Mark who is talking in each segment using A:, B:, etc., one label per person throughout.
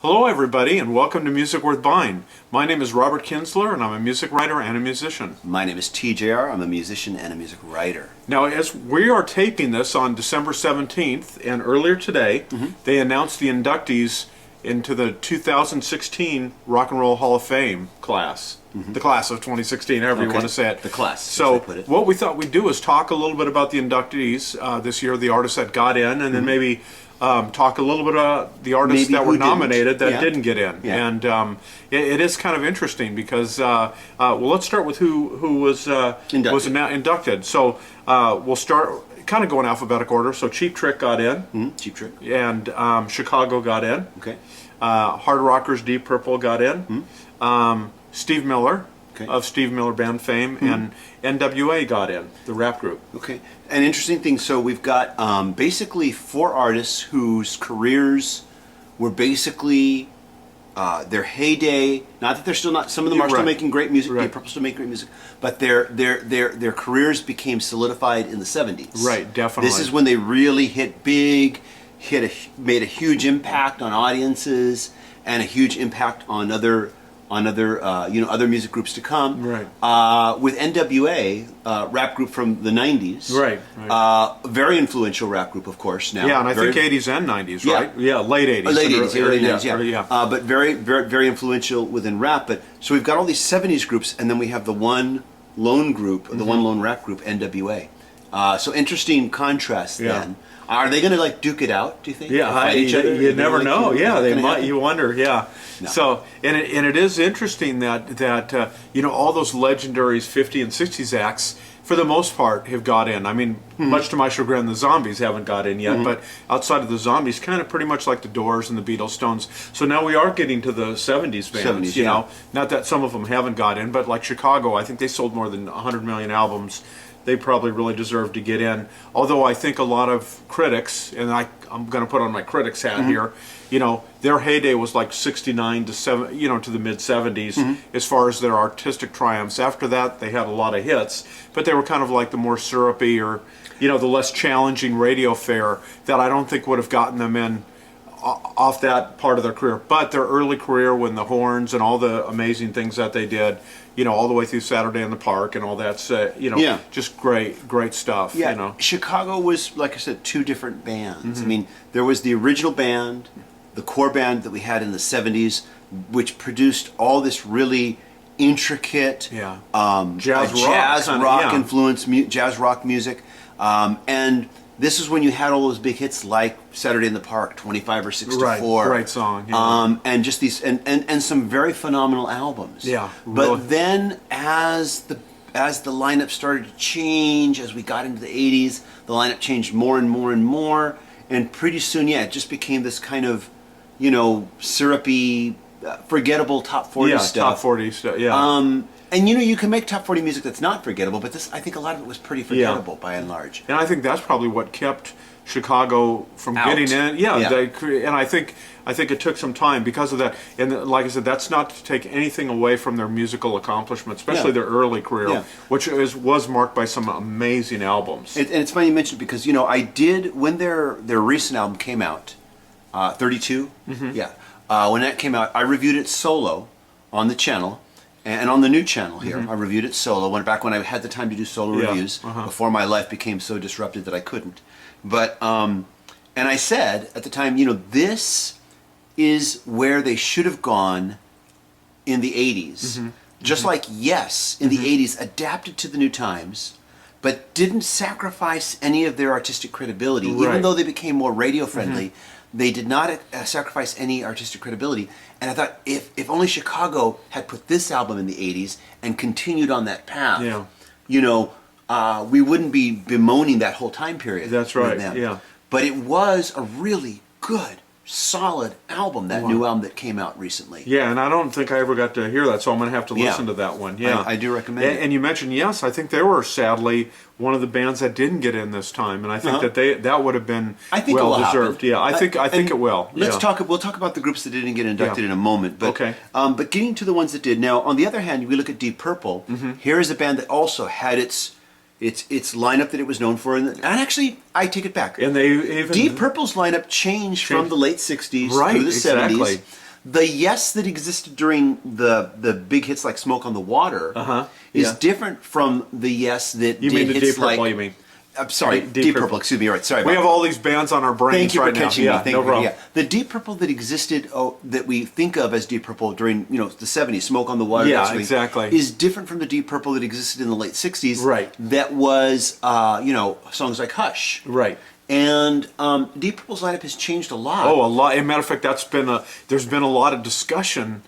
A: Hello everybody and welcome to Music Worth Buying. My name is Robert Kinsler and I'm a music writer and a musician.
B: My name is TJR. I'm a musician and a music writer.
A: Now as we are taping this on December 17th and earlier today, they announced the inductees into the 2016 Rock and Roll Hall of Fame class. The class of 2016, however you want to say it.
B: The class,
A: So
B: as they put it.
A: what we thought we'd do is talk a little bit about the inductees this year, the artists that got in, and then maybe talk a little bit about the artists
B: Maybe
A: that were
B: who didn't.
A: nominated that
B: Yeah.
A: didn't get in.
B: Yeah.
A: And it is kind of interesting because, well, let's start with who was inducted. So we'll start kind of go in alphabetical order. So Cheap Trick got in.
B: Cheap Trick.
A: And Chicago got in.
B: Okay.
A: Hard Rockers, Deep Purple got in. Steve Miller of Steve Miller Band fame and NWA got in, the rap group.
B: Okay. An interesting thing. So we've got basically four artists whose careers were basically their heyday. Not that they're still not. Some of them are still making great music. Deep Purple still make great music, but their careers became solidified in the 70s.
A: Right. Definitely.
B: This is when they really hit big, made a huge impact on audiences and a huge impact on other music groups to come.
A: Right.
B: With NWA, rap group from the 90s.
A: Right.
B: Very influential rap group, of course. Now.
A: Yeah, and I think 80s and 90s,
B: Yeah.
A: right? Yeah, late 80s.
B: Late 80s, early 90s,
A: yeah.
B: But very, very, very influential within rap. But so we've got all these 70s groups, and then we have the one lone group, the one lone rap group, NWA. So interesting contrast then. Are they going to like duke it out? Do you think?
A: Yeah,
B: Fight each other?
A: you never know. Yeah, they might.
B: Happen?
A: You wonder. Yeah.
B: No.
A: So, and it is interesting that all those legendary 50s and 60s acts, for the most part, have got in. I mean, much to my chagrin, the Zombies haven't got in yet. But outside of the Zombies, kind of pretty much like the Doors and the Beatles, Stones. So now we are getting to the 70s bands.
B: 70s,
A: you know, not that some of them haven't got in, but like Chicago, I think they sold more than 100 million albums. They probably really deserve to get in. Although I think a lot of critics, and I'm going to put on my critics hat here, their heyday was like 69 to to the mid 70s as far as their artistic triumphs. After that, they had a lot of hits, but they were kind of like the more syrupy or the less challenging radio fare that I don't think would have gotten them in off that part of their career. But their early career, when the horns and all the amazing things that they did, all the way through Saturday in the Park and all that's, just great stuff.
B: Yeah, Chicago was, like I said, two different bands. I mean, there was the original band, the core band that we had in the 70s, which produced all this really intricate jazz rock influence, jazz rock music. And this is when you had all those big hits like Saturday in the Park, 25 or 6 to 4.
A: Great song. Yeah.
B: And just these and some very phenomenal albums.
A: Yeah.
B: But then as the lineup started to change, as we got into the 80s, the lineup changed more and more and more, and pretty soon, it just became this kind of, syrupy, forgettable top 40 stuff.
A: Top 40 stuff. Yeah.
B: And you can make top 40 music that's not forgettable, but I think a lot of it was pretty forgettable by and large.
A: And I think that's probably what kept Chicago from getting in. And I think it took some time because of that. And like I said, that's not to take anything away from their musical accomplishment, especially their early career, which was marked by some amazing albums.
B: And it's funny you mentioned it because I did when their recent album came out, 32. When that came out, I reviewed it solo on the channel. And on the new channel here, I reviewed it solo. Went back when I had the time to do solo reviews before my life became so disrupted that I couldn't. But and I said at the time, this is where they should have gone in the 80s. Just like Yes in the 80s adapted to the new times, but didn't sacrifice any of their artistic credibility, even though they became more radio friendly. They did not sacrifice any artistic credibility. And I thought, if only Chicago had put this album in the 80s and continued on that path, we wouldn't be bemoaning that whole time period.
A: That's right,
B: with them.
A: yeah.
B: But it was a really good, solid album, that new album that came out recently.
A: Yeah, and I don't think I ever got to hear that, so I'm going to have to listen to that one. Yeah,
B: I do recommend it.
A: And you mentioned Yes, I think they were sadly one of the bands that didn't get in this time, and I think that would have been well deserved. Yeah, I think it will.
B: We'll talk about the groups that didn't get inducted in a moment. But but getting to the ones that did. Now, on the other hand, we look at Deep Purple. Here is a band that also had its lineup that it was known for, and actually, I take it back.
A: And they even
B: Deep Purple's lineup changed from the late '60s through the '70s. The Yes that existed during the big hits like Smoke on the Water is
A: Yeah.
B: different from the Yes that
A: You
B: did
A: mean the
B: hits
A: Deep Purple,
B: like...
A: you mean?
B: I'm sorry,
A: Deep
B: Deep
A: Purple.
B: Purple. Excuse me. You're right. Sorry.
A: We
B: about
A: have all these bands on our brains
B: Thank you for
A: right now.
B: catching me. Thank
A: no
B: you.
A: problem.
B: Yeah. The Deep Purple that existed, that we think of as Deep Purple during the 70s, Smoke on the Water,
A: Yeah,
B: that sort of thing,
A: exactly.
B: is different from the Deep Purple that existed in the late 60s.
A: Right.
B: That was, songs like Hush.
A: Right.
B: And Deep Purple's lineup has changed a lot.
A: Oh, a lot. As a matter of fact, there's been a lot of discussion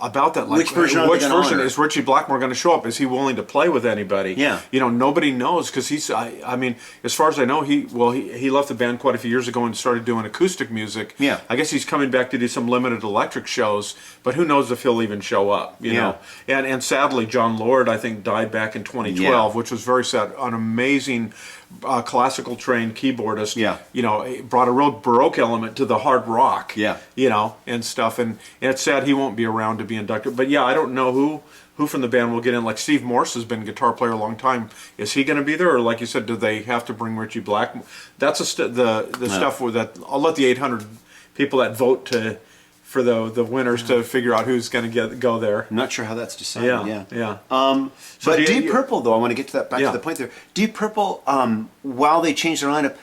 A: about that. Like,
B: Which version are they gonna honor?
A: is Richie Blackmore going to show up? Is he willing to play with anybody?
B: Yeah.
A: Nobody knows because he's. I mean, as far as I know, he left the band quite a few years ago and started doing acoustic music.
B: Yeah.
A: I guess he's coming back to do some limited electric shows, but who knows if he'll even show up? You know. And sadly, John Lord, I think, died back in 2012, which was very sad. An amazing. Classical trained keyboardist, he brought a real Baroque element to the hard rock, and stuff. And it's sad he won't be around to be inducted. But yeah, I don't know who from the band will get in. Like Steve Morse has been a guitar player a long time. Is he going to be there, or like you said, do they have to bring Richie Blackmore? That's the stuff where that I'll let the 800 people that vote for the winners to figure out who's going to go there.
B: I'm not sure how that's decided.
A: Yeah.
B: But Deep Purple, though, I want to get to that back to the point there. Deep Purple, while they changed their lineup,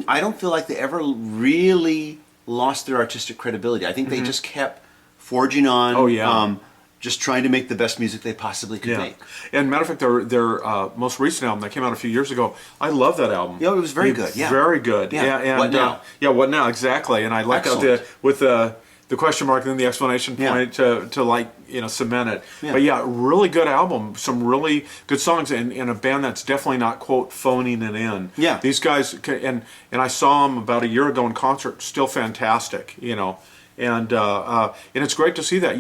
B: I don't feel like they ever really lost their artistic credibility. I think they just kept forging on.
A: Oh yeah.
B: Just trying to make the best music they possibly could make.
A: And matter of fact, their most recent album that came out a few years ago, I love that album.
B: Yeah, it was very good. Yeah,
A: very good.
B: Yeah.
A: And,
B: What now?
A: What now? Exactly. And I like how with the question mark and then the explanation point to cement it.
B: Yeah.
A: But yeah, really good album. Some really good songs and a band that's definitely not quote phoning it in.
B: Yeah.
A: These guys and I saw them about a year ago in concert. Still fantastic. And it's great to see that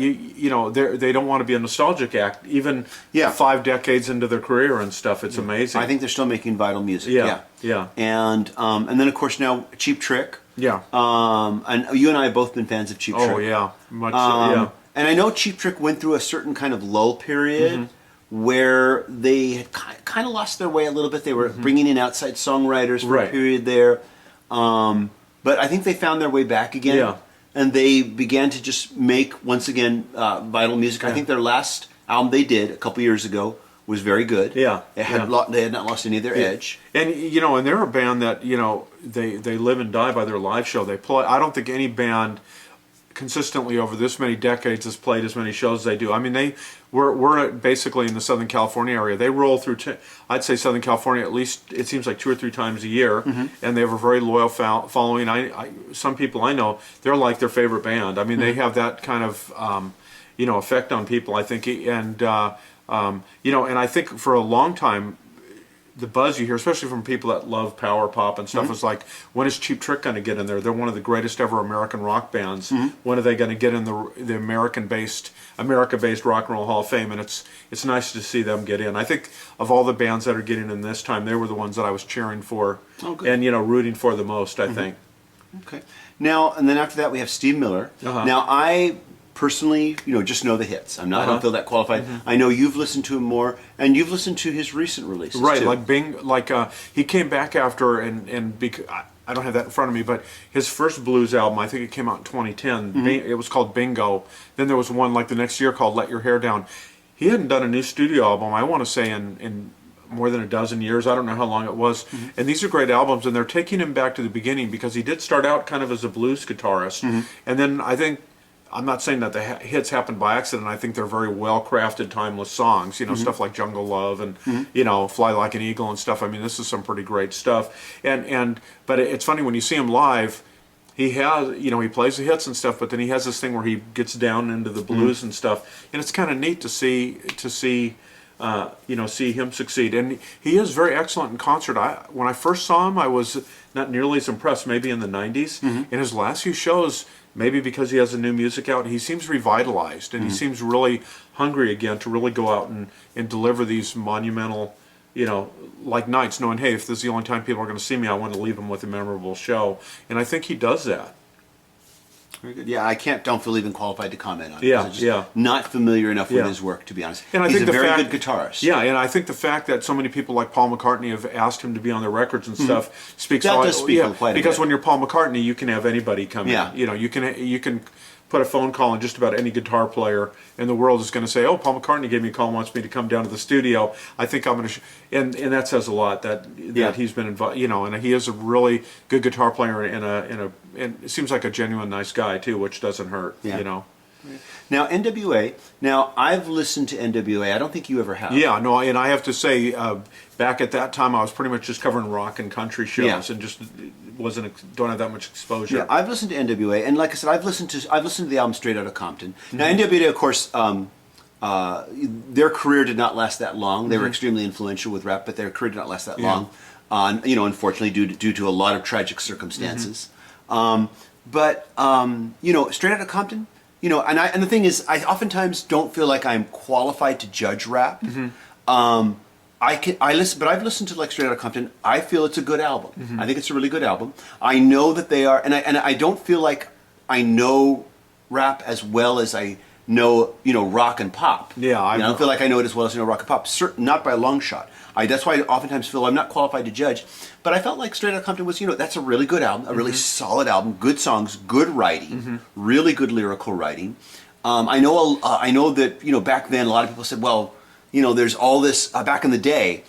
A: they don't want to be a nostalgic act even 5 decades into their career and stuff. It's amazing.
B: I think they're still making vital music.
A: Yeah.
B: And then of course now Cheap Trick.
A: Yeah.
B: And you and I have both been fans of Cheap Trick.
A: Oh yeah, much. Yeah.
B: And I know Cheap Trick went through a certain kind of lull period where they had kind of lost their way a little bit. They were bringing in outside songwriters for a period there, but I think they found their way back again.
A: Yeah.
B: And they began to just make, once again, vital music. I think their last album they did a couple years ago was very good.
A: Yeah.
B: They had not lost any of their edge.
A: And and they're a band that they live and die by their live show. They play. I don't think any band consistently over this many decades has played as many shows as they do. I mean, we're basically in the Southern California area. They roll through. I'd say Southern California at least. It seems like 2 or 3 times a year, and they have a very loyal following. Some people I know, they're like their favorite band. I mean, they have that kind of effect on people. I think, and and I think for a long time, the buzz you hear, especially from people that love power pop and stuff, is like, when is Cheap Trick going to get in there? They're one of the greatest ever American rock bands. When are they going to get in the America-based Rock and Roll Hall of Fame? And it's nice to see them get in. I think of all the bands that are getting in this time, they were the ones that I was cheering for and rooting for the most. I think.
B: Okay. Now and then after that we have Steve Miller. Now I personally, just know the hits. I don't feel that qualified. I know you've listened to him more, and you've listened to his recent releases,
A: right?
B: Too.
A: He came back after, and because I don't have that in front of me, but his first blues album, I think it came out in 2010. It was called Bingo. Then there was one like the next year called Let Your Hair Down. He hadn't done a new studio album, I want to say, in more than a dozen years. I don't know how long it was. And these are great albums, and they're taking him back to the beginning because he did start out kind of as a blues guitarist, and then I think. I'm not saying that the hits happened by accident. I think they're very well-crafted, timeless songs. Stuff like Jungle Love and Fly Like an Eagle and stuff. I mean, this is some pretty great stuff. But it's funny when you see him live. He has, he plays the hits and stuff, but then he has this thing where he gets down into the blues and stuff, and it's kind of neat to see him succeed. And he is very excellent in concert. When I first saw him, I was not nearly as impressed. Maybe in the '90s. In his last few shows. Maybe because he has a new music out, he seems revitalized, and he seems really hungry again to really go out and deliver these monumental, nights, knowing, hey, if this is the only time people are going to see me, I want to leave them with a memorable show. And I think he does that.
B: Very good. Yeah, don't feel even qualified to comment on it.
A: Yeah,
B: I'm just not familiar enough with his work, to be honest.
A: And I
B: He's
A: think
B: a very good guitarist.
A: Yeah, and I think the fact that so many people like Paul McCartney have asked him to be on their records and stuff speaks.
B: That does speak quite a
A: because
B: bit.
A: when you're Paul McCartney, you can have anybody come in. You can put a phone call on just about any guitar player in the world is going to say, "Oh, Paul McCartney gave me a call and wants me to come down to the studio. I think I'm going to," and that says a lot that he's been involved. You know, and he is a really good guitar player and it seems like a genuine nice guy too, which doesn't hurt.
B: Yeah.
A: You know.
B: Now NWA. Now I've listened to NWA. I don't think you ever have.
A: Yeah, no, and I have to say, back at that time, I was pretty much just covering rock and country shows, and just don't have that much exposure.
B: Yeah, I've listened to NWA, and like I said, I've listened to the album Straight Outta Compton. Now NWA, of course, their career did not last that long. They were extremely influential with rap, but their career did not last that long. You know, unfortunately, due to a lot of tragic circumstances. But you know, Straight Outta Compton. You know, and the thing is, I oftentimes don't feel like I'm qualified to judge rap. I listen, but I've listened to like Straight Outta Compton. I feel it's a good album. I think it's a really good album. I know that they are, and I don't feel like I know rap as well as I know, you know, rock and pop.
A: Yeah,
B: I don't feel like I know it as well as I know rock and pop. Not by a long shot. That's why I oftentimes feel I'm not qualified to judge. But I felt like Straight Outta Compton was, you know, that's a really good album, a really solid album, good songs, good writing, really good lyrical writing. I know that, you know, back then a lot of people said, well, you know, there's all this back in the day,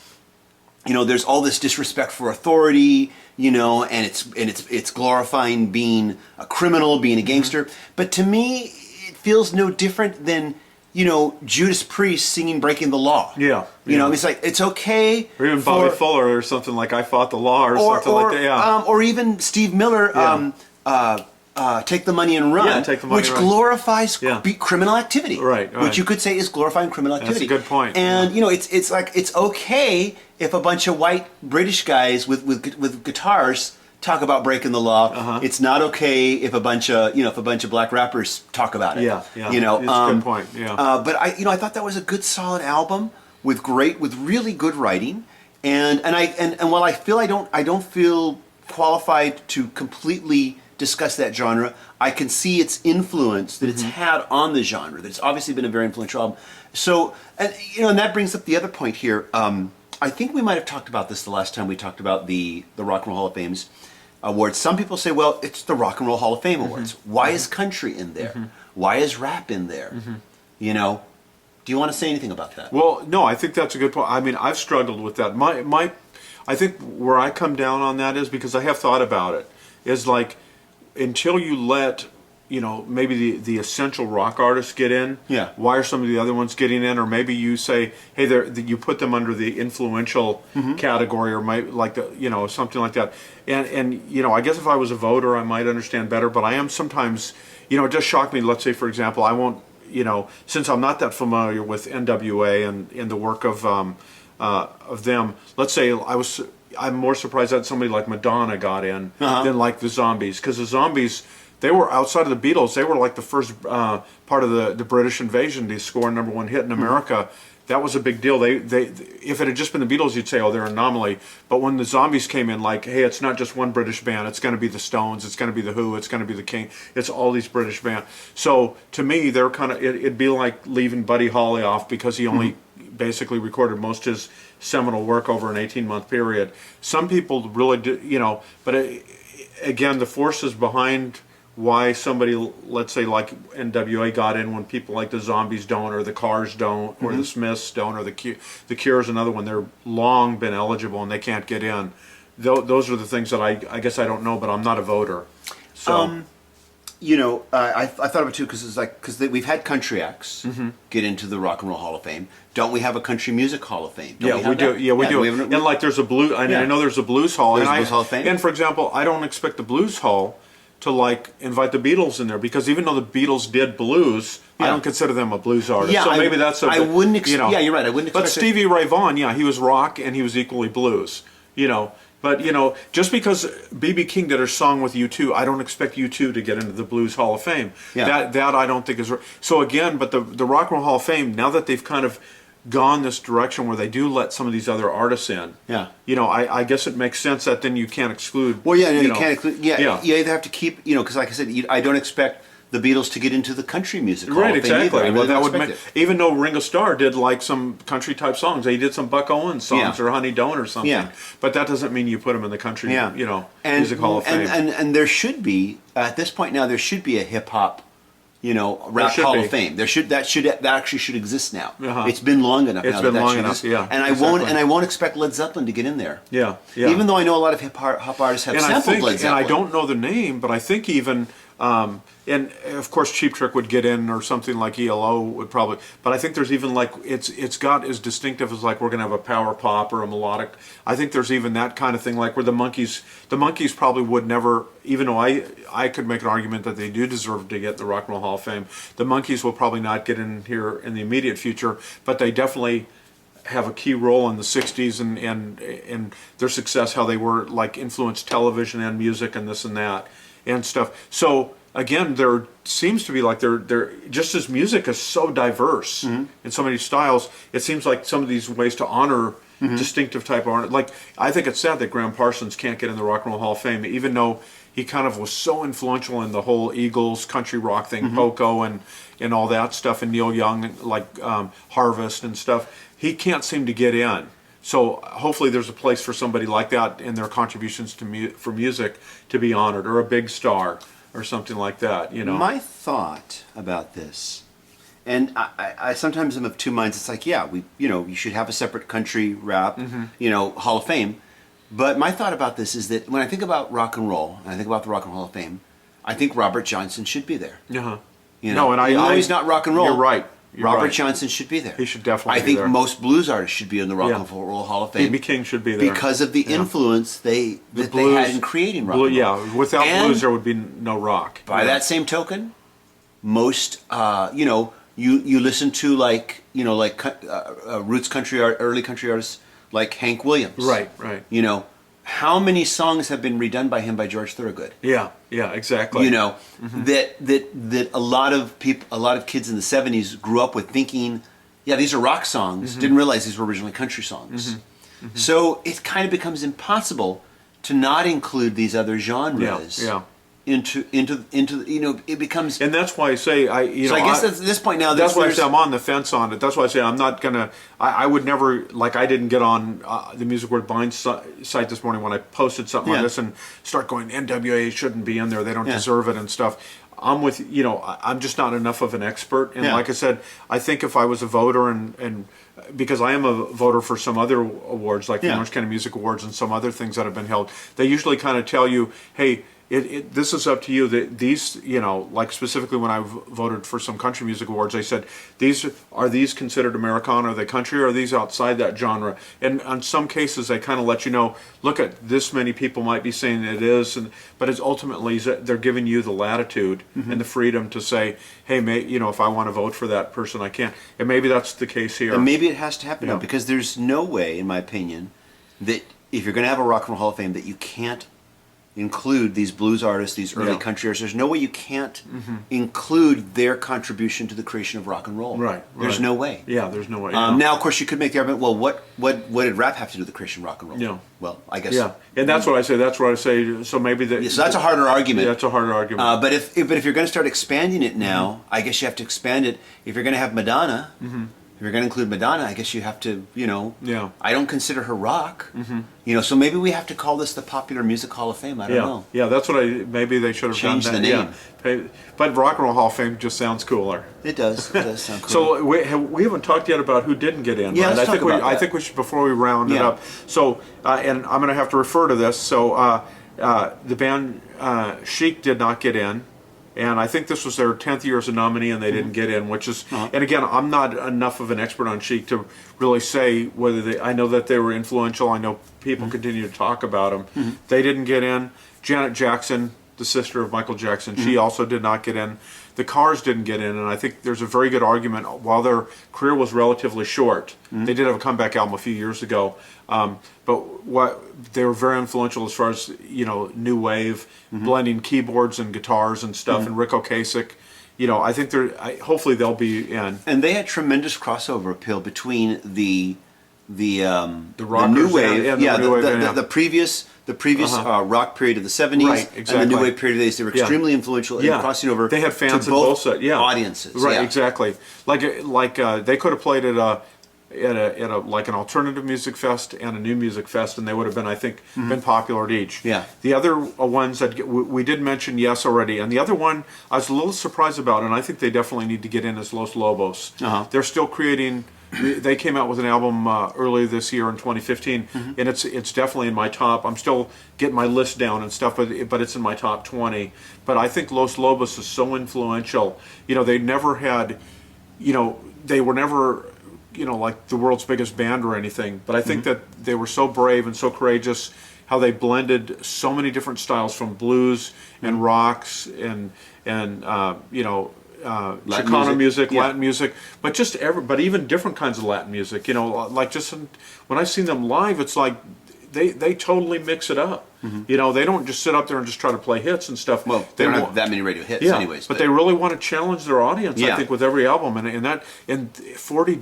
B: you know, there's all this disrespect for authority, you know, and it's glorifying being a criminal, being a gangster. But to me, it feels no different than, you know, Judas Priest singing "Breaking the Law."
A: Yeah,
B: you know, it's like it's okay.
A: Or even Bobby Fuller or something like "I Fought the Law" or something like that. Yeah.
B: Or even Steve Miller, "Take the Money and Run,"
A: Yeah, Take the Money
B: which
A: and Run.
B: glorifies criminal activity.
A: Right.
B: Which you could say is glorifying criminal activity.
A: That's a good point.
B: And you know, it's like it's okay if a bunch of white British guys with guitars talk about breaking the law. It's not okay if a bunch of black rappers talk about it.
A: Yeah.
B: You know,
A: it's a good point. Yeah.
B: But I thought that was a good, solid album with really good writing, and while I feel I don't feel qualified to completely discuss that genre, I can see its influence that it's had on the genre. That it's obviously been a very influential album. So, and that brings up the other point here. I think we might have talked about this the last time we talked about the Rock and Roll Hall of Fame's awards. Some people say, well, it's the Rock and Roll Hall of Fame awards. Why is country in there? Why is rap in there? You know, do you want to say anything about that?
A: Well, no, I think that's a good point. I mean, I've struggled with that. I think where I come down on that is because I have thought about it. Is like until you let, you know, maybe the essential rock artists get in.
B: Yeah.
A: Why are some of the other ones getting in? Or maybe you say, hey, you put them under the influential category, or might like something like that. And you know, I guess if I was a voter, I might understand better. But I am sometimes, you know, it just shocked me. Let's say, for example, I won't, you know, since I'm not that familiar with NWA and the work of them. Let's say I'm more surprised that somebody like Madonna got in than like the Zombies, because the Zombies, they were outside of the Beatles. They were like the first part of the British invasion to score a #1 hit in America. That was a big deal. They if it had just been the Beatles, you'd say, oh, they're an anomaly. But when the Zombies came in, like, hey, it's not just one British band. It's going to be the Stones. It's going to be the Who. It's going to be the King. It's all these British bands. So to me, they're kind of it'd be like leaving Buddy Holly off because he only basically recorded most of his seminal work over an 18-month period. Some people really do, you know, but again, the forces behind why somebody, let's say like NWA, got in when people like the Zombies don't, or the Cars don't, or the Smiths don't, or the Cure's another one. They're long been eligible and they can't get in. Those are the things that I guess I don't know, but I'm not a voter. So.
B: You know, I thought of it too because it's like we've had country acts get into the Rock and Roll Hall of Fame. Don't we have a country music Hall of Fame?
A: Yeah, we do. Yeah, we do. And like, there's a blues. I know there's a blues hall.
B: There's a blues hall of fame.
A: And for example, I don't expect the blues hall to like invite the Beatles in there, because even though the Beatles did blues, I don't consider them a blues artist.
B: Yeah,
A: so maybe that's
B: I wouldn't.
A: Yeah,
B: you're right. I wouldn't.
A: But Stevie Ray Vaughan, he was rock and he was equally blues. You know. But, you know, just because B.B. King did a song with U2, I don't expect U2 to get into the Blues Hall of Fame.
B: Yeah.
A: That I don't think is right. So again, but the Rock and Roll Hall of Fame, now that they've kind of gone this direction where they do let some of these other artists in, you know, I guess it makes sense that then you can't exclude.
B: Well, yeah, you can't exclude. Yeah, you either have to keep, you know, because like I said, I don't expect the Beatles to get into the country music Hall
A: right,
B: of Fame
A: exactly.
B: either.
A: Well, that would make, even though Ringo Starr did like some country type songs, he did some Buck Owens songs or Honey Don't or something. Yeah. But that doesn't mean you put him in the country, music Hall of Fame.
B: And there should be at this point now there should be a hip hop Rap
A: should
B: Hall
A: be.
B: of Fame. That actually should exist now.
A: Uh-huh.
B: It's been long enough.
A: It's
B: now
A: been
B: that
A: long
B: should
A: enough,
B: exist.
A: yeah,
B: And
A: exactly.
B: I won't expect Led Zeppelin to get in there.
A: Yeah, yeah.
B: Even though I know a lot of hip hop artists have
A: And I
B: sampled
A: think,
B: Led
A: and
B: Zeppelin.
A: I don't know the name, but I think even, and of course Cheap Trick would get in, or something like ELO would probably, but I think there's even like, it's got as distinctive as like we're gonna have a power pop or a melodic. I think there's even that kind of thing, like where the Monkees probably would never, even though I could make an argument that they do deserve to get the Rock and Roll Hall of Fame, the Monkees will probably not get in here in the immediate future, but they definitely have a key role in the 60s and their success, how they were like influenced television and music and this and that and stuff. So again, there seems to be like they're just as music is so diverse in so many styles, it seems like some of these ways to honor distinctive type of honor. Like, I think it's sad that Graham Parsons can't get in the Rock and Roll Hall of Fame, even though he kind of was so influential in the whole Eagles country rock thing, Poco and all that stuff, and Neil Young, like Harvest and stuff. He can't seem to get in. So hopefully there's a place for somebody like that in their contributions to for music to be honored, or a big star or something like that.
B: My thought about this, and I sometimes am of two minds. It's like, yeah, you should have a separate country rap, Hall of Fame. But my thought about this is that when I think about rock and roll, and I think about the Rock and Roll Hall of Fame, I think Robert Johnson should be there.
A: Uh-huh.
B: No, and I know he's not rock and roll.
A: You're right.
B: Robert Johnson should be there.
A: He should definitely
B: I
A: be
B: think
A: there.
B: most blues artists should be in the Rock and Roll Hall of Fame.
A: B.B. King should be there.
B: Because of the influence they had in creating rock and roll.
A: Yeah, without
B: And
A: blues there would be no rock.
B: By that same token, most, you listen to roots country art, early country artists like Hank Williams.
A: Right.
B: How many songs have been redone by him by George Thorogood?
A: Yeah, exactly.
B: That a lot of people, a lot of kids in the 70s grew up with thinking, yeah, these are rock songs, didn't realize these were originally country songs. So it kind of becomes impossible to not include these other genres into it becomes.
A: And that's why I say
B: So I guess at this point now,
A: that's why I say I'm on the fence on it. That's why I say I'm not gonna. I would never, like, I didn't get on the Music Word Bind site this morning when I posted something on this and start going, NWA shouldn't be in there. They don't deserve it and stuff. I'm with I'm just not enough of an expert. And like I said, I think if I was a voter and because I am a voter for some other awards, like the Orange County Music Awards and some other things that have been held, they usually kind of tell you, hey, this is up to you. These, like specifically when I voted for some country music awards, they said, are these considered Americana? Are they country? Or are these outside that genre? And on some cases, they kind of let you know, look, at this many people might be saying it is, but it's ultimately they're giving you the latitude and the freedom to say, hey, if I want to vote for that person, I can. And maybe that's the case here.
B: And maybe it has to happen now, because there's no way, in my opinion, that if you're going to have a Rock and Roll Hall of Fame, that you can't include these blues artists, these early country artists. There's no way you can't include their contribution to the creation of rock and roll.
A: Right.
B: There's no way.
A: Yeah, there's no way.
B: Now, of course, you could make the argument, well, what did rap have to do with the creation of rock and roll?
A: Yeah.
B: Well, I guess.
A: Yeah, and that's what I say. That's what I say. So maybe
B: so that's a harder argument.
A: Yeah, that's a harder argument.
B: But if you're going to start expanding it now, I guess you have to expand it. If you're going to have Madonna, if you're going to include Madonna, I guess you have to, I don't consider her rock. So maybe we have to call this the Popular Music Hall of Fame. I don't know.
A: Yeah, that's what maybe they should have
B: changed
A: done that.
B: the name.
A: Yeah. But Rock and Roll Hall of Fame just sounds cooler.
B: It does. It does sound cool.
A: So we haven't talked yet about who didn't get in.
B: Yeah,
A: right?
B: let's talk about that.
A: I think we should, before we round it up. So, and I'm going to have to refer to this. So the band Chic did not get in. And I think this was their 10th year as a nominee, and they didn't get in, which is, and again, I'm not enough of an expert on Chic to really say whether I know that they were influential. I know people continue to talk about them. They didn't get in. Janet Jackson, the sister of Michael Jackson, she also did not get in. The Cars didn't get in, and I think there's a very good argument. While their career was relatively short, they did have a comeback album a few years ago, but they were very influential as far as new wave, blending keyboards and guitars and stuff, and Rick Ocasek. I think hopefully they'll be in.
B: And they had tremendous crossover appeal between the
A: rockers
B: new wave,
A: and the new wave,
B: the previous rock period of the 70s,
A: right, exactly.
B: and the new wave period of the 80s. They were extremely influential in crossing over.
A: They had fans
B: to
A: in both sides,
B: audiences.
A: Right, exactly. Like they could have played at at a like an alternative music fest and a new music fest, and they would have been, I think, been popular at each.
B: Yeah.
A: The other ones that we did mention Yes already, and the other one I was a little surprised about, and I think they definitely need to get in as Los Lobos. They're still creating. They came out with an album earlier this year in 2015, and it's definitely in my top. I'm still getting my list down and stuff, but it's in my top 20. But I think Los Lobos is so influential. You know, they never had, you know, they were never, you know, like the world's biggest band or anything. But I think that they were so brave and so courageous. How they blended so many different styles from blues and rocks and you know. Chicano music, Latin music, but but even different kinds of Latin music. You know, like when I seen them live, it's like they totally mix it up. You know, they don't just sit up there and just try to play hits and stuff.
B: Well, they don't have that many radio hits, anyways.
A: But they really want to challenge their audience. I think with every album, and that in 40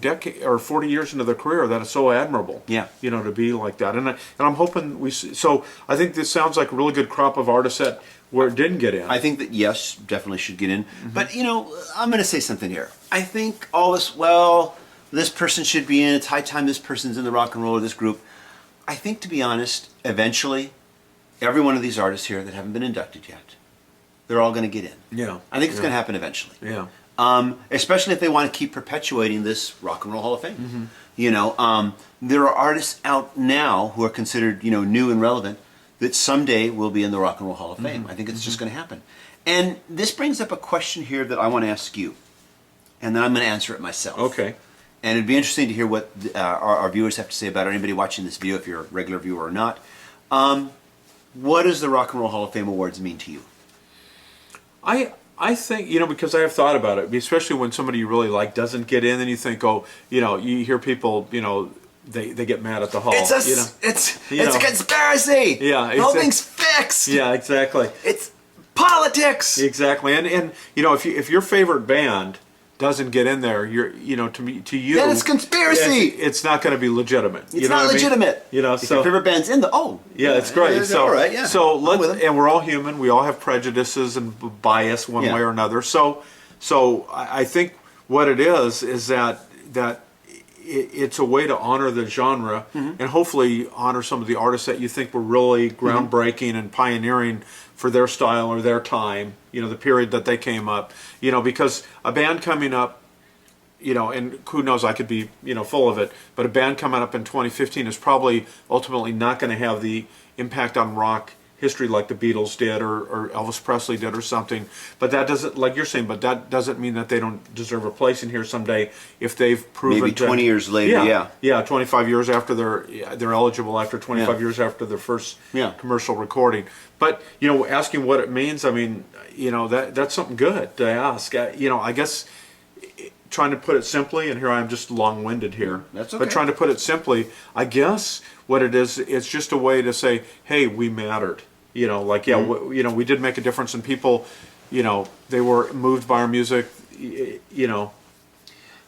A: years into their career, that is so admirable.
B: Yeah,
A: you know, to be like that, and I'm hoping we see. So I think this sounds like a really good crop of artists that. Where it didn't get in.
B: I think that Yes definitely should get in. But, you know, I'm going to say something here. I think all this, well, this person should be in. It's high time this person's in the rock and roll or this group. I think, to be honest, eventually, every one of these artists here that haven't been inducted yet, they're all going to get in.
A: Yeah.
B: I think it's going to happen eventually.
A: Yeah.
B: Especially if they want to keep perpetuating this Rock and Roll Hall of Fame. You know, there are artists out now who are considered, you know, new and relevant that someday will be in the Rock and Roll Hall of Fame. I think it's just going to happen. And this brings up a question here that I want to ask you, and then I'm going to answer it myself.
A: Okay.
B: And it'd be interesting to hear what our viewers have to say about it, or anybody watching this video, if you're a regular viewer or not. What does the Rock and Roll Hall of Fame Awards mean to you?
A: I think, you know, because I have thought about it, especially when somebody you really like doesn't get in, and you think, oh, you know, you hear people, you know, they get mad at the hall.
B: It's a conspiracy.
A: Yeah,
B: the whole thing's fixed.
A: Yeah, exactly.
B: It's politics.
A: Exactly, and you know, if your favorite band doesn't get in there, you know, to you,
B: then it's conspiracy.
A: It's not going to be legitimate.
B: It's not legitimate.
A: I mean? You know,
B: if your favorite band's in
A: it's great. So
B: all right, yeah.
A: So and we're all human. We all have prejudices and bias one way or another. So I think what it is that it's a way to honor the genre and hopefully honor some of the artists that you think were really groundbreaking and pioneering for their style or their time, you know, the period that they came up, you know, because a band coming up, you know, and who knows, I could be, you know, full of it, but a band coming up in 2015 is probably ultimately not going to have the impact on rock history like the Beatles did or Elvis Presley did or something. But that doesn't, like you're saying, but that doesn't mean that they don't deserve a place in here someday if they've proven
B: maybe 20 years later.
A: Yeah, 25 years after they're eligible, after 25 years after their first commercial recording. But, you know, asking what it means, I mean, you know, that's something good to ask. You know, I guess trying to put it simply, and here I am just long-winded here.
B: That's okay.
A: But trying to put it simply, I guess what it is, it's just a way to say, hey, we mattered. You know, like, you know, we did make a difference, and people, you know, they were moved by our music, you know.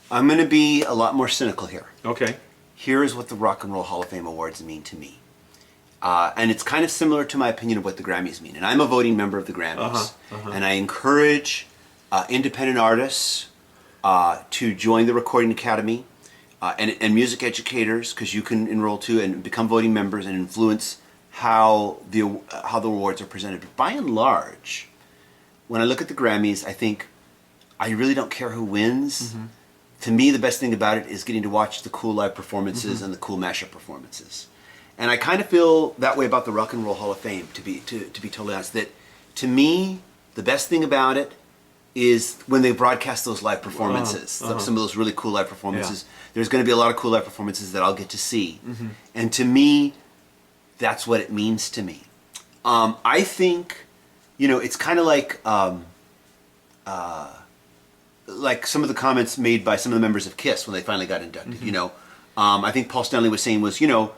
B: I'm going to be a lot more cynical here.
A: Okay.
B: Here is what the Rock and Roll Hall of Fame Awards mean to me. And it's kind of similar to my opinion of what the Grammys mean. And I'm a voting member of the Grammys. And I encourage independent artists to join the Recording Academy and music educators, because you can enroll too and become voting members and influence how the awards are presented. But by and large, when I look at the Grammys, I think I really don't care who wins. To me, the best thing about it is getting to watch the cool live performances and the cool mashup performances. And I kind of feel that way about the Rock and Roll Hall of Fame, to be totally honest. That to me, the best thing about it is when they broadcast those live performances, some of those really cool live performances. There's going to be a lot of cool live performances that I'll get to see. And to me, that's what it means to me. I think, you know, it's kind of like some of the comments made by some of the members of KISS when they finally got inducted. You know, I think Paul Stanley was saying you know,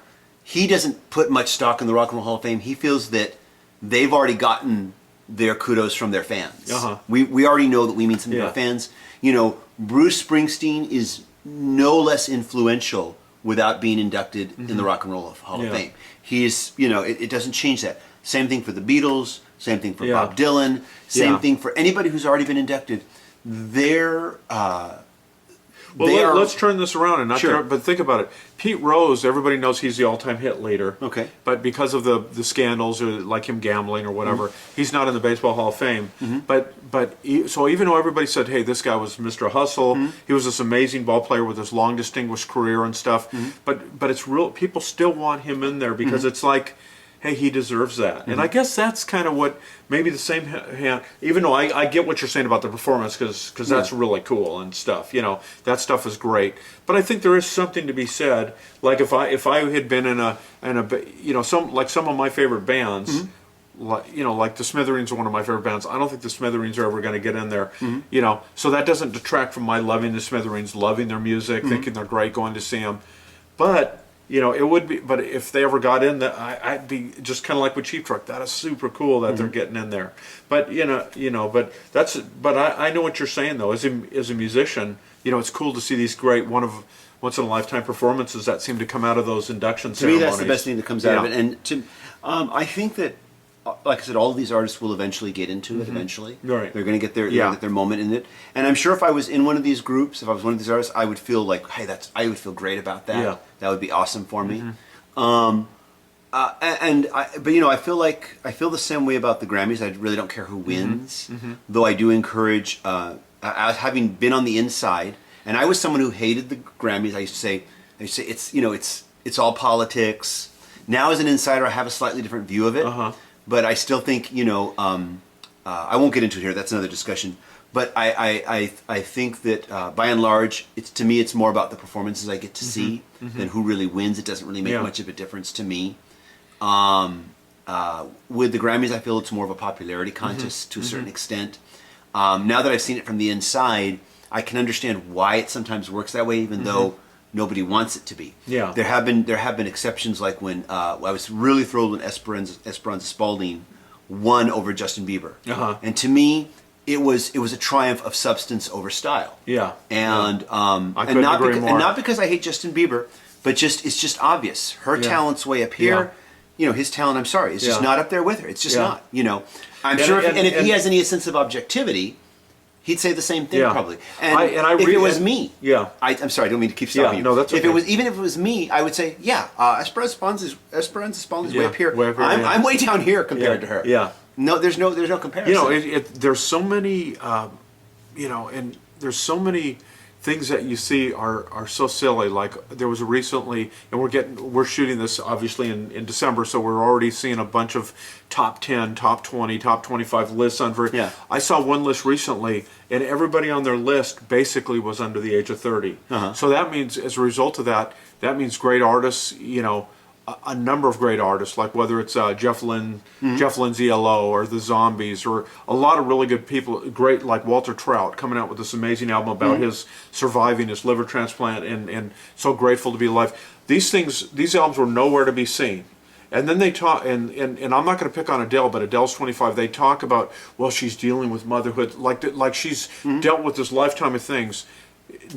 B: he doesn't put much stock in the Rock and Roll Hall of Fame. He feels that they've already gotten their kudos from their fans. We already know that we mean something to our fans. You know, Bruce Springsteen is no less influential without being inducted in the Rock and Roll Hall of Fame. He's, you know, it doesn't change that. Same thing for the Beatles, same thing for Bob Dylan, same thing for anybody who's already been inducted. They're
A: Well, let's turn this around and not.
B: Sure.
A: But think about it. Pete Rose, everybody knows he's the all-time hit leader.
B: Okay.
A: But because of the scandals, or like him gambling or whatever, he's not in the Baseball Hall of Fame. So even though everybody said, "Hey, this guy was Mr. Hustle," he was this amazing ball player with this long, distinguished career and stuff. But it's real. People still want him in there because it's like, hey, he deserves that. And I guess that's kind of what, maybe the same hand, even though I get what you're saying about the performance, because that's really cool and stuff, that stuff is great. But I think there is something to be said, like if I had been in a some of my favorite bands, like the Smithereens are one of my favorite bands. I don't think the Smithereens are ever going to get in there, so that doesn't detract from my loving the Smithereens, loving their music, thinking they're great, going to see them. But it would be. But if they ever got in, that I'd be just kind of like with Cheap Truck. That is super cool that they're getting in there. But but that's. But I know what you're saying though. As a musician, it's cool to see these great once in a lifetime performances that seem to come out of those induction ceremonies.
B: To me, that's the best thing that comes out of it. And I think that, like I said, all of these artists will eventually get into it. Eventually,
A: right?
B: They're going to get their moment in it. And I'm sure if I was in one of these groups, if I was one of these artists, I would feel like, hey, I would feel great about that.
A: Yeah.
B: That would be awesome for me. But I feel the same way about the Grammys. I really don't care who wins, though I do encourage. Having been on the inside, and I was someone who hated the Grammys. I used to say it's all politics. Now as an insider, I have a slightly different view of it. But I still think, I won't get into it here. That's another discussion. But I think that by and large, to me, it's more about the performances I get to see than who really wins. It doesn't really make much of a difference to me. With the Grammys, I feel it's more of a popularity contest to a certain extent. Now that I've seen it from the inside, I can understand why it sometimes works that way, even though nobody wants it to be.
A: Yeah.
B: There have been exceptions, like when I was really thrilled when Esperanza Spalding won over Justin Bieber. And to me, it was a triumph of substance over style. Yeah. And not because I hate Justin Bieber, but it's just obvious. Her talent's way up here. His talent, I'm sorry, is just not up there with her. It's just not. I'm sure if he has any sense of objectivity, he'd say the same thing probably. And if it was me, I'm sorry, I don't mean to keep stopping you.
A: No, that's okay.
B: Even if it was me, I would say, Esperanza Spalding's way up here. I'm way down here compared to her. Yeah. No, there's no comparison.
A: There's so many, and there's so many things that you see are so silly. Like there was recently, and we're shooting this obviously in December, so we're already seeing a bunch of top 10, top 20, top 25 lists on. I saw one list recently, and everybody on their list basically was under the age of 30. So that means, as a result of that means great artists, a number of great artists, like whether it's Jeff Lynne's ELO or the Zombies, or a lot of really good people, great like Walter Trout coming out with this amazing album about his surviving his liver transplant and so grateful to be alive. These albums were nowhere to be seen. And then they talk, and I'm not going to pick on Adele, but Adele's 25. They talk about, well, she's dealing with motherhood, like she's dealt with this lifetime of things.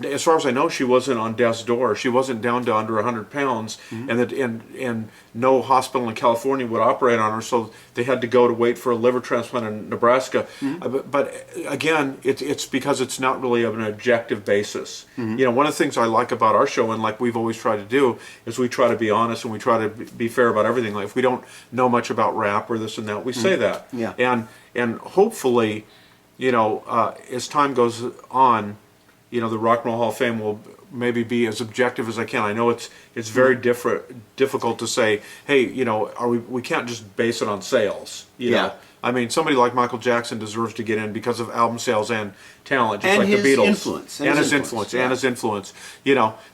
A: As far as I know, she wasn't on death's door. She wasn't down to under 100 pounds, and no hospital in California would operate on her, so they had to go to wait for a liver transplant in Nebraska. But again, it's because it's not really of an objective basis. One of the things I like about our show, and like we've always tried to do, is we try to be honest and we try to be fair about everything. Like if we don't know much about rap or this and that, we say that. Yeah. And hopefully, as time goes on, the Rock and Roll Hall of Fame will maybe be as objective as I can. I know it's very difficult to say, hey, we can't just base it on sales. You know? I mean, somebody like Michael Jackson deserves to get in because of album sales and talent, just like the Beatles. And his influence.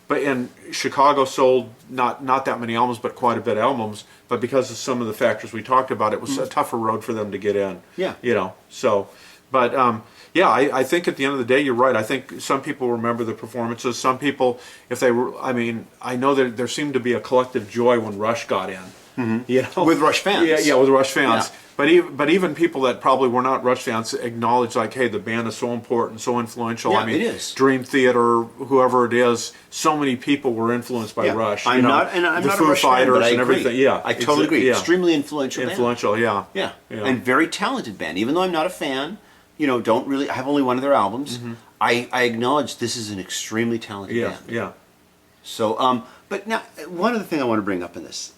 A: But in Chicago sold not that many albums, but quite a bit of albums. But because of some of the factors we talked about, it was a tougher road for them to get in. I think at the end of the day, you're right. I think some people remember the performances. Some people, if they were, I know that there seemed to be a collective joy when Rush got in.
B: With Rush fans.
A: With Rush fans. Yeah. But even people that probably were not Rush fans acknowledge, like, hey, the band is so important, so influential.
B: Yeah, it is.
A: Dream Theater, whoever it is, so many people were influenced by Rush.
B: I'm not a
A: Foo
B: Rush
A: Fighters
B: fan, but I
A: and
B: agree.
A: everything. Yeah,
B: I totally agree. Extremely influential band.
A: Yeah.
B: And very talented band. Even though I'm not a fan, I have only one of their albums. I acknowledge this is an extremely talented
A: Yeah,
B: band.
A: yeah.
B: So, but now, one other thing I want to bring up in this.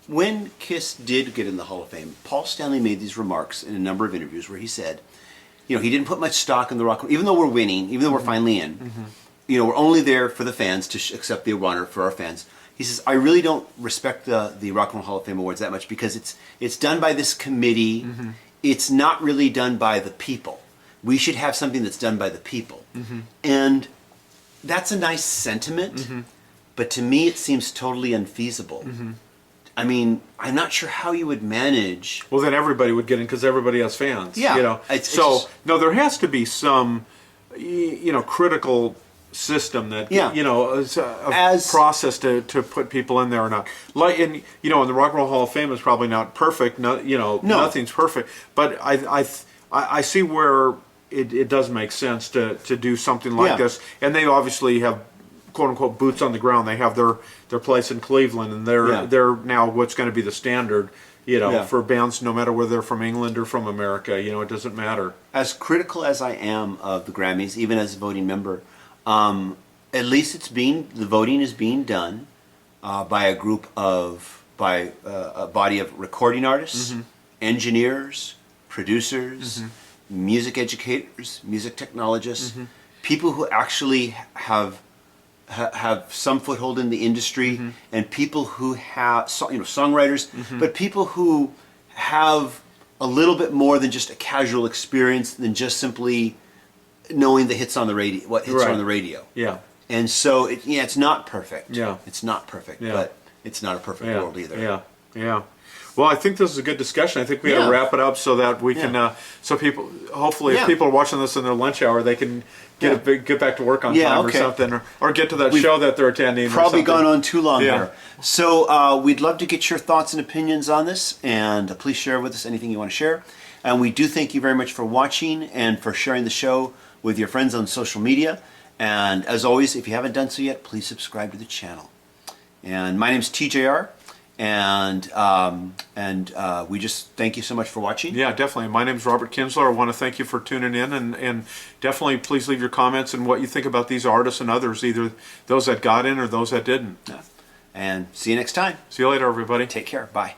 B: When Kiss did get in the Hall of Fame, Paul Stanley made these remarks in a number of interviews where he said, you know, he didn't put much stock in the rock, even though we're winning, even though we're finally in, you know, we're only there for the fans to accept the honor for our fans. He says, I really don't respect the Rock and Roll Hall of Fame Awards that much because it's done by this committee. It's not really done by the people. We should have something that's done by the people. And that's a nice sentiment, but to me it seems totally unfeasible. I mean, I'm not sure how you would manage.
A: Well, then everybody would get in because everybody has fans.
B: Yeah.
A: You know?
B: It's just,
A: no, there has to be some, you know, critical system that,
B: Yeah.
A: you know, as process to put people in there or not. Like, and you know, and the Rock and Roll Hall of Fame is probably not perfect. No, you know, nothing's perfect. But I see where it does make sense to do something like this. And they obviously have, quote unquote, boots on the ground. They have their place in Cleveland, and they're now what's going to be the standard, you know, for bands, no matter whether they're from England or from America. You know, it doesn't matter.
B: As critical as I am of the Grammys, even as a voting member, at least the voting is being done by a body of recording artists, engineers, producers, music educators, music technologists, people who actually have some foothold in the industry, and people who have, you know, songwriters, but people who have a little bit more than just a casual experience, than just simply knowing the hits on the radio, what hits are on the radio.
A: Yeah.
B: And so, it's not perfect.
A: Yeah.
B: It's not perfect, but it's not a perfect world either.
A: Yeah, yeah. Well, I think this is a good discussion. I think we got to wrap it up so that we can, so people, hopefully, if people are watching this in their lunch hour, they can get back to work on time or something, or get to that show that they're attending.
B: Probably gone on too long there. So we'd love to get your thoughts and opinions on this, and please share with us anything you want to share. And we do thank you very much for watching and for sharing the show with your friends on social media. And as always, if you haven't done so yet, please subscribe to the channel. And my name's TJR. And we just thank you so much for watching.
A: Yeah, definitely. My name's Robert Kinsler. I want to thank you for tuning in, and definitely please leave your comments and what you think about these artists and others, either those that got in or those that didn't.
B: And see you next time.
A: See you later, everybody.
B: Take care. Bye.